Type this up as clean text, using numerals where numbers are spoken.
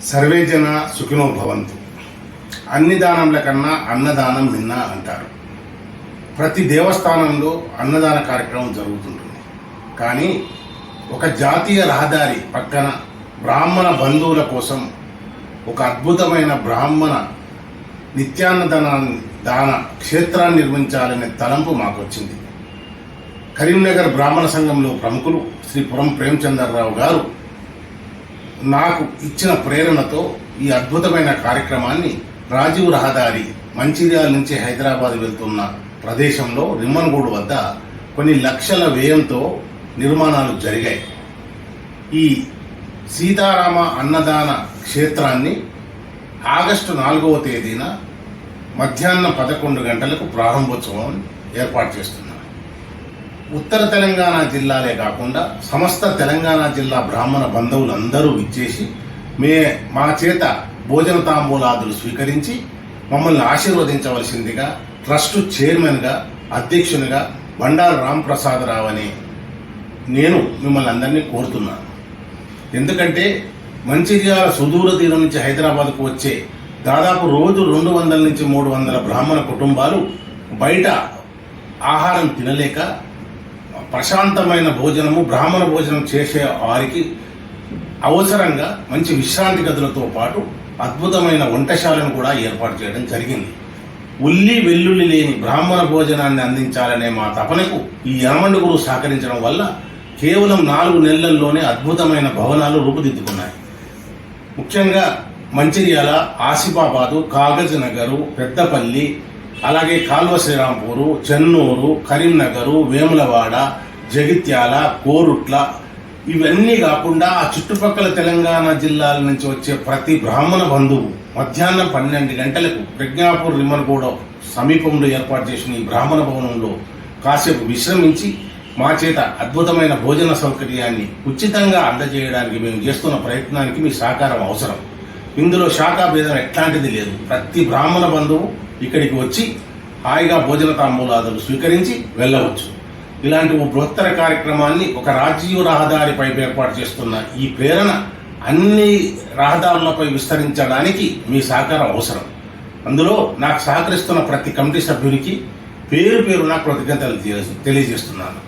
Survey జన సుఖినో భవంతు. అన్ని దానంల కన్నా అన్నదానం మిన్న అంటారు. ప్రతి దేవస్థానంలో అన్నదాన కార్యక్రమం జరుగుతుంటుంది. కానీ ఒక జాతీయ రహదారి పక్కన బ్రాహ్మణ బంధువుల కోసం ఒక అద్భుతమైన బ్రాహ్మణ దాన క్షేత్రాన్ని నిర్మించాలనే తలంపు మాకు వచ్చింది. కరీంనగర్ బ్రాహ్మణ సంఘంలో ప్రముఖులు శ్రీ పురం ప్రేమచంద్రరావు గారు నాకు ఇచ్చిన ప్రేరణతో ఈ అద్భుతమైన కార్యక్రమాన్ని రాజీవ్ రహదారి మంచిర్యాల నుంచి హైదరాబాద్ వెళ్తున్న ప్రదేశంలో రిమ్మన్గూడు వద్ద కొన్ని లక్షల వ్యయంతో నిర్మాణాలు జరిగాయి. ఈ సీతారామ అన్నదాన క్షేత్రాన్ని ఆగస్టు 4వ తేదీన మధ్యాహ్నం 11 గంటలకు ప్రారంభోత్సవం ఏర్పాటు చేస్తున్నారు. ఉత్తర తెలంగాణ జిల్లాలే కాకుండా సమస్త తెలంగాణ జిల్లా బ్రాహ్మణ బంధువులందరూ ఇచ్చేసి మా చేత భోజన తాంబూలాదులు స్వీకరించి మమ్మల్ని ఆశీర్వదించవలసిందిగా ట్రస్ట్ చైర్మన్గా అధ్యక్షునిగా బండారు రాంప్రసాదరావు అనే నేను మిమ్మల్ని అందరినీ కోరుతున్నాను. ఎందుకంటే మంచిర్యాల సుదూర తీరం నుంచి హైదరాబాద్కు వచ్చే దాదాపు రోజు 200 నుంచి 300 బ్రాహ్మణ కుటుంబాలు బయట ఆహారం తినలేక ప్రశాంతమైన భోజనము బ్రాహ్మణ భోజనం చేసే వారికి అవసరంగా మంచి విశ్రాంతి గదులతో పాటు అద్భుతమైన వంటశాలను కూడా ఏర్పాటు చేయడం జరిగింది. ఉల్లి వెల్లుల్లి లేని బ్రాహ్మణ భోజనాన్ని అందించాలనే మా తపనకు ఈ యనమండుగురు సహకరించడం వల్ల కేవలం 4 నెలల్లోనే అద్భుతమైన భవనాలు రూపుదిద్దుకున్నాయి. ముఖ్యంగా మంచిర్యాల, ఆసిఫాబాదు, కాగజ్ నగరు, పెద్దపల్లి, అలాగే కాల్వ శ్రీరాంపూరు, చెన్నూరు, కరీంనగరు, వేములవాడ, జగిత్యాల, కోరుట్ల ఇవన్నీ కాకుండా ఆ చుట్టుపక్కల తెలంగాణ జిల్లాల నుంచి వచ్చే ప్రతి బ్రాహ్మణ బంధువు మధ్యాహ్నం 12 గంటలకు ప్రజ్ఞాపూర్ రిమ్మన్గూడ సమీపంలో ఏర్పాటు చేసిన ఈ బ్రాహ్మణ భవనంలో కాసేపు విశ్రమించి మా చేత అద్భుతమైన భోజన సౌకర్యాన్ని ఉచితంగా అందజేయడానికి మేము చేస్తున్న ప్రయత్నానికి మీ సహకారం అవసరం. ఇందులో శాఖాభేదం ఎట్లాంటిది లేదు. ప్రతి బ్రాహ్మణ బంధువు ఇక్కడికి వచ్చి హాయిగా భోజన తాంబూలాదులు స్వీకరించి వెళ్ళవచ్చు. ఇలాంటి ఓ బృహత్తర కార్యక్రమాన్ని ఒక రాజీవ్ రహదారిపై ఏర్పాటు చేస్తున్న ఈ ప్రేరణ అన్ని రహదారులపై విస్తరించడానికి మీ సహకారం అవసరం. అందులో నాకు సహకరిస్తున్న ప్రతి కమిటీ సభ్యునికి పేరు పేరున కృతజ్ఞతలు తెలియజేస్తున్నాను.